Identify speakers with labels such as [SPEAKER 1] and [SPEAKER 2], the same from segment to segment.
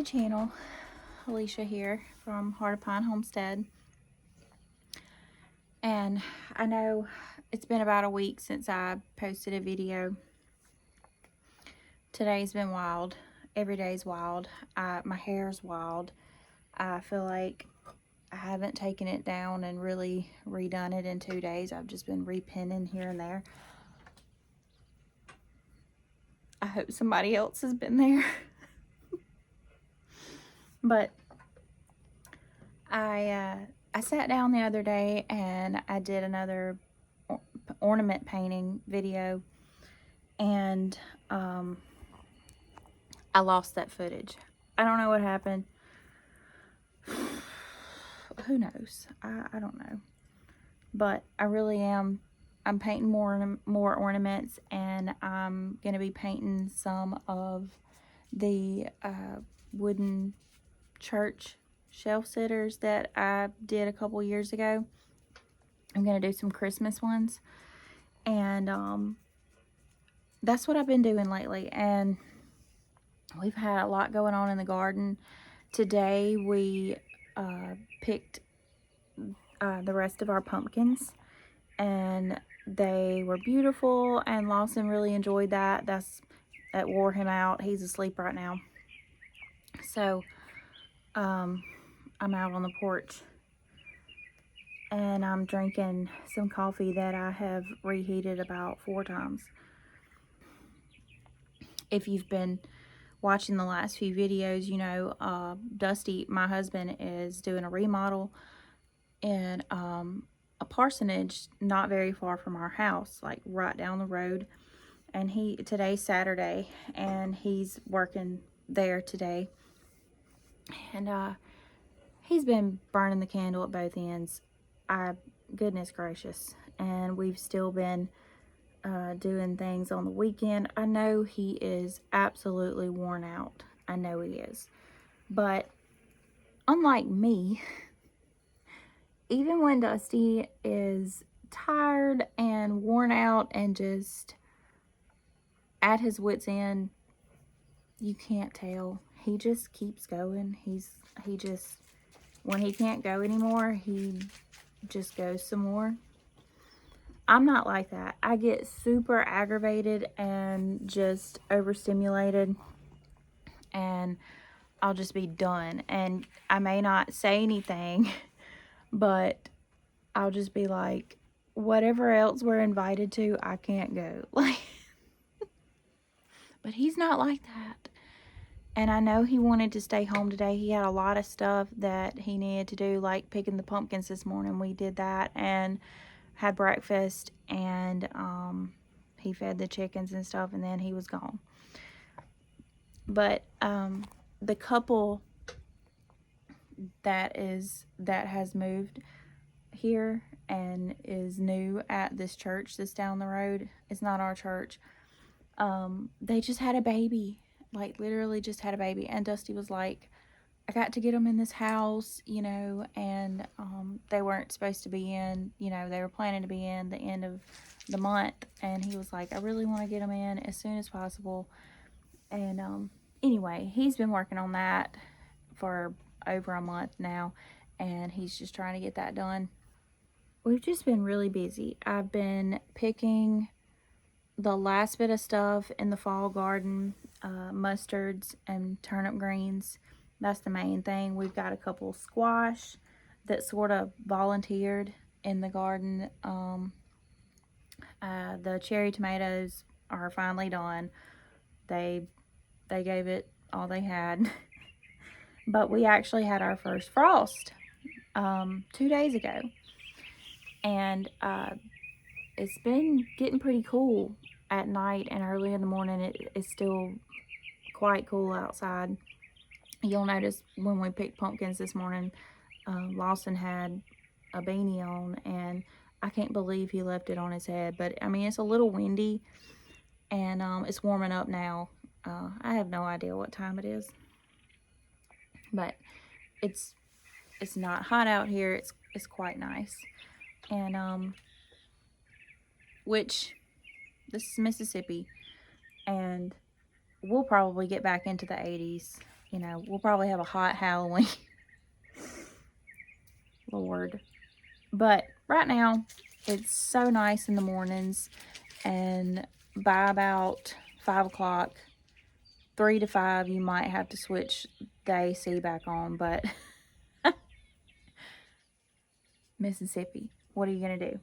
[SPEAKER 1] the channel. Alicia here from Heart of Pine Homestead. And I know it's been about a week since I posted a video. Today's been wild. Every day's wild. My hair's wild. I feel like I haven't taken it down and really redone it in 2 days. I've just been repinning here and there. I hope somebody else has been there. But I sat down the other day and I did another ornament painting video, and I lost that footage. I don't know what happened. Who knows? I don't know. But I really am. I'm painting more ornaments, and I'm going to be painting some of the wooden church shelf sitters that I did a couple years ago. I'm going to do some Christmas ones, and that's what I've been doing lately. And we've had a lot going on in the garden. Today we picked the rest of our pumpkins, and they were beautiful, and Lawson really enjoyed that. That wore him out. He's asleep right now. So I'm out on the porch, and I'm drinking some coffee that I have reheated about 4 times. If you've been watching the last few videos, you know Dusty, my husband, is doing a remodel in a parsonage not very far from our house, like right down the road. And today's Saturday, and he's working there today. And he's been burning the candle at both ends. Goodness gracious. And we've still been doing things on the weekend. I know he is absolutely worn out. I know he is. But unlike me, even when Dusty is tired and worn out and just at his wit's end, you can't tell. He just keeps going. He just, when he can't go anymore, he just goes some more. I'm not like that. I get super aggravated and just overstimulated, and I'll just be done. And I may not say anything, but I'll just be like, whatever else we're invited to, I can't go. Like, but he's not like that. And I know he wanted to stay home today. He had a lot of stuff that he needed to do, like picking the pumpkins this morning. We did that and had breakfast, and he fed the chickens and stuff, and then he was gone. But the couple that has moved here and is new at this church that's down the road, it's not our church, they just had a baby. Like, literally just had a baby. And Dusty was like, I got to get them in this house, you know, and they weren't supposed to be in, you know, they were planning to be in the end of the month. And he was like, I really want to get them in as soon as possible. And anyway, he's been working on that for over a month now, and he's just trying to get that done. We've just been really busy. I've been picking the last bit of stuff in the fall garden, mustards and turnip greens. That's the main thing. We've got a couple squash that sort of volunteered in the garden. The cherry tomatoes are finally done. They gave it all they had. But we actually had our first frost 2 days ago. And it's been getting pretty cool at night, and early in the morning it's still quite cool outside. You'll notice when we picked pumpkins this morning, Lawson had a beanie on, and I can't believe he left it on his head. But I mean, it's a little windy, and it's warming up now. I have no idea what time it is, but it's not hot out here. It's quite nice. And which, this is Mississippi, and we'll probably get back into the 80s you know, we'll probably have a hot Halloween. Lord. But right now, it's so nice in the mornings, and by about 5 o'clock, 3 to 5, you might have to switch the AC back on, but Mississippi, what are you going to do?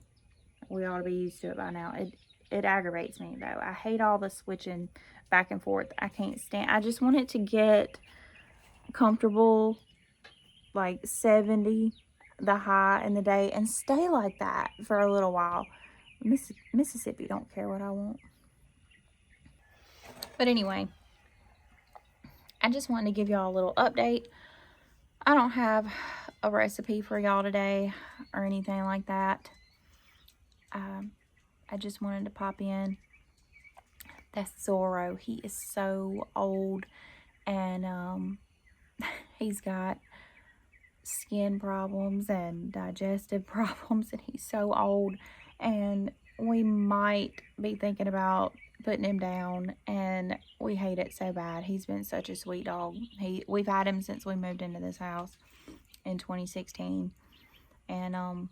[SPEAKER 1] We ought to be used to it by now. It aggravates me, though. I hate all the switching back and forth. I can't stand. I just want it to get comfortable, like 70, the high in the day, and stay like that for a little while. Mississippi don't care what I want. But anyway, I just wanted to give y'all a little update. I don't have a recipe for y'all today or anything like that. I just wanted to pop in. That's Zorro. He is so old, and he's got skin problems and digestive problems, and he's so old, and we might be thinking about putting him down, and we hate it so bad. He's been such a sweet dog. We've had him since we moved into this house in 2016, and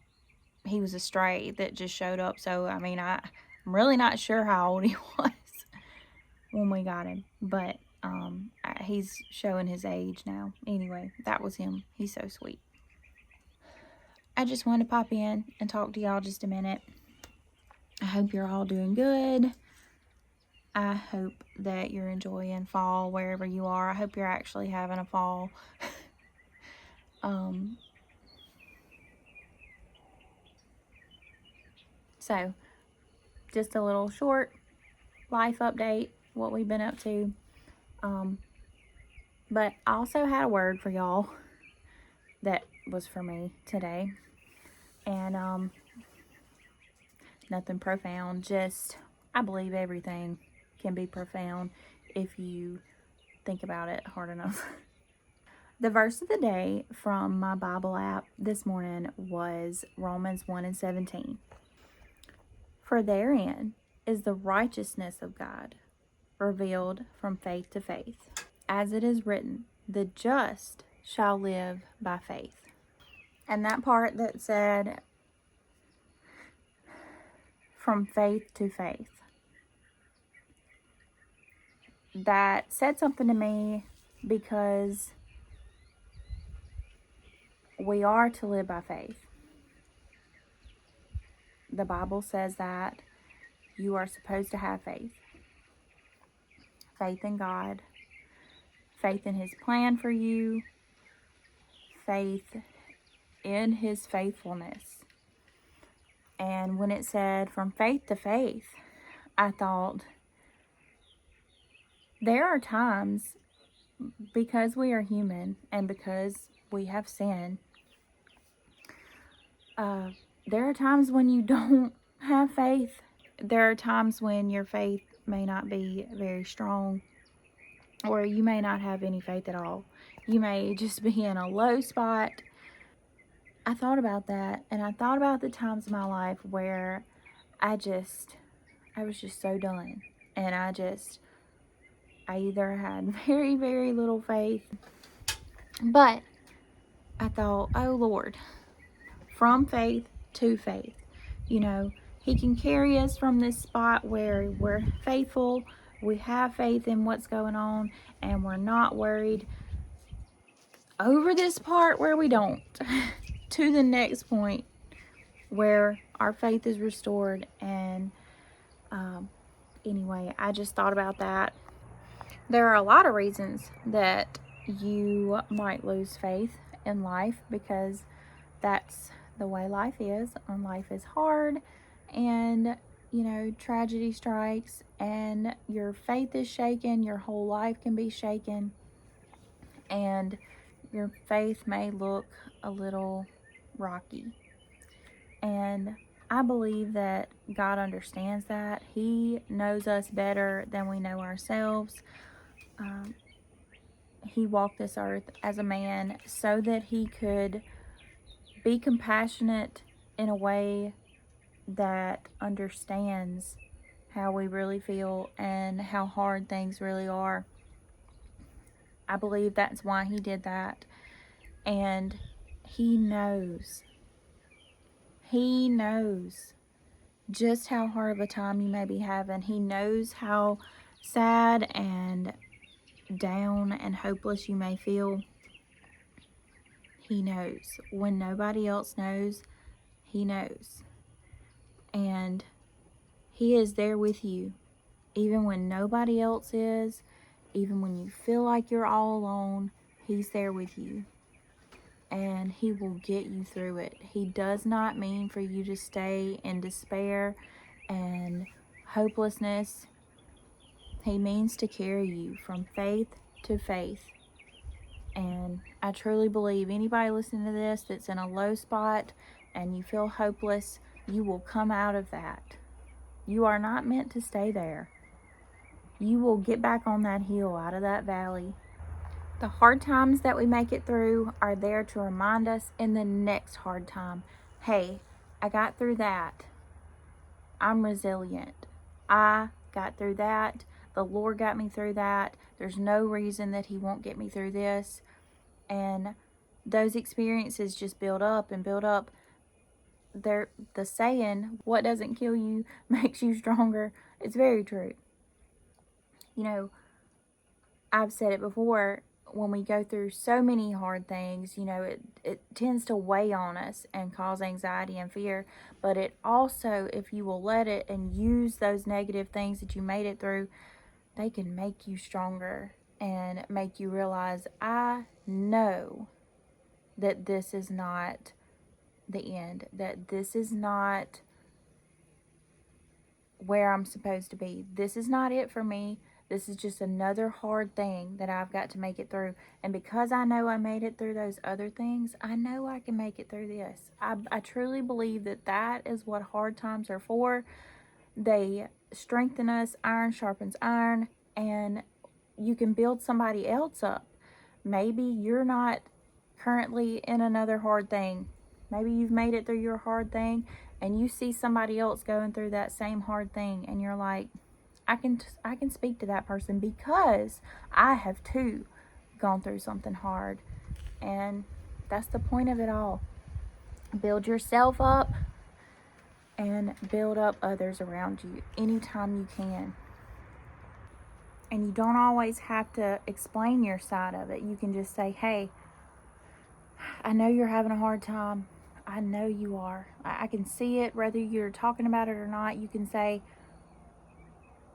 [SPEAKER 1] he was a stray that just showed up. So I mean, I'm really not sure how old he was when we got him, but he's showing his age now. Anyway, that was him. He's so sweet. I just wanted to pop in and talk to y'all just a minute. I hope you're all doing good. I hope that you're enjoying fall wherever you are. I hope you're actually having a fall. So, just a little short life update, what we've been up to. But I also had a word for y'all that was for me today. And nothing profound, just I believe everything can be profound if you think about it hard enough. The verse of the day from my Bible app this morning was Romans 1:17. For therein is the righteousness of God revealed from faith to faith. As it is written, the just shall live by faith. And that part that said, from faith to faith, that said something to me, because we are to live by faith. The Bible says that you are supposed to have faith. Faith in God, faith in His plan for you, faith in His faithfulness. And when it said from faith to faith, I thought, there are times, because we are human and because we have sin, there are times when you don't have faith. There are times when your faith may not be very strong, or you may not have any faith at all. You may just be in a low spot. I thought about that, and I thought about the times in my life where I was just so done, and I either had very, very little faith, but I thought, oh Lord, from faith to faith, you know, He can carry us from this spot where we're faithful, we have faith in what's going on, and we're not worried, over this part where we don't, to the next point where our faith is restored. And anyway, I just thought about that. There are a lot of reasons that you might lose faith in life, because that's the way life is, and life is hard, and you know, tragedy strikes and your faith is shaken. Your whole life can be shaken, and your faith may look a little rocky. And I believe that God understands that. He knows us better than we know ourselves. He walked this earth as a man so that He could be compassionate in a way that understands how we really feel and how hard things really are. I believe that's why he did that. And he knows just how hard of a time you may be having. He knows how sad and down and hopeless you may feel. He knows. When nobody else knows, he knows. And he is there with you, even when nobody else is, even when you feel like you're all alone. He's there with you, and he will get you through it. He does not mean for you to stay in despair and hopelessness. He means to carry you from faith to faith. And I truly believe anybody listening to this that's in a low spot and you feel hopeless, you will come out of that. You are not meant to stay there. You will get back on that hill, out of that valley. The hard times that we make it through are there to remind us in the next hard time, hey, I got through that. I'm resilient. I got through that. The Lord got me through that. There's no reason that he won't get me through this. And those experiences just build up and build up. The saying, what doesn't kill you makes you stronger, it's very true. You know, I've said it before, when we go through so many hard things, you know, it tends to weigh on us and cause anxiety and fear. But it also, if you will let it and use those negative things that you made it through, they can make you stronger and make you realize, I know that this is not the end, that this is not where I'm supposed to be. This is not it for me. This is just another hard thing that I've got to make it through. And because I know I made it through those other things, I know I can make it through this. I truly believe that that is what hard times are for. They strengthen us. Iron sharpens iron. And you can build somebody else up. Maybe you're not currently in another hard thing. Maybe you've made it through your hard thing and you see somebody else going through that same hard thing and you're like, I can speak to that person because I have too gone through something hard. And that's the point of it all. Build yourself up and build up others around you anytime you can. And you don't always have to explain your side of it. You can just say, hey, I know you're having a hard time. I know you are. I can see it, whether you're talking about it or not. You can say,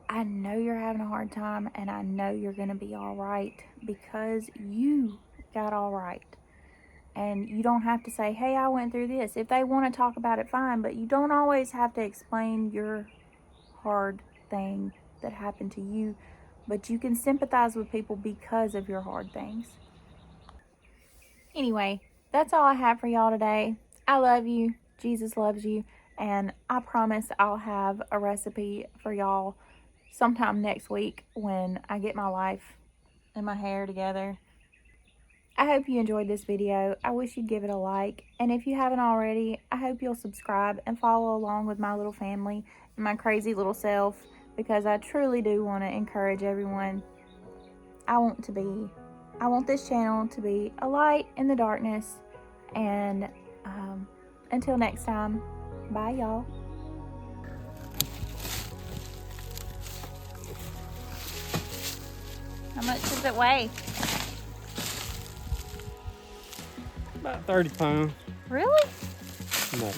[SPEAKER 1] I know you're having a hard time, and I know you're going to be all right because you got all right. And you don't have to say, hey, I went through this. If they want to talk about it, fine, but you don't always have to explain your hard thing that happened to you, but you can sympathize with people because of your hard things. Anyway, that's all I have for y'all today. I love you. Jesus loves you. And I promise I'll have a recipe for y'all sometime next week when I get my life and my hair together. I hope you enjoyed this video. I wish you'd give it a like. And if you haven't already, I hope you'll subscribe and follow along with my little family and my crazy little self, because I truly do want to encourage everyone. I want this channel to be a light in the darkness. And until next time, bye y'all. How much does it weigh?
[SPEAKER 2] About 30 pounds.
[SPEAKER 1] Really?
[SPEAKER 2] No.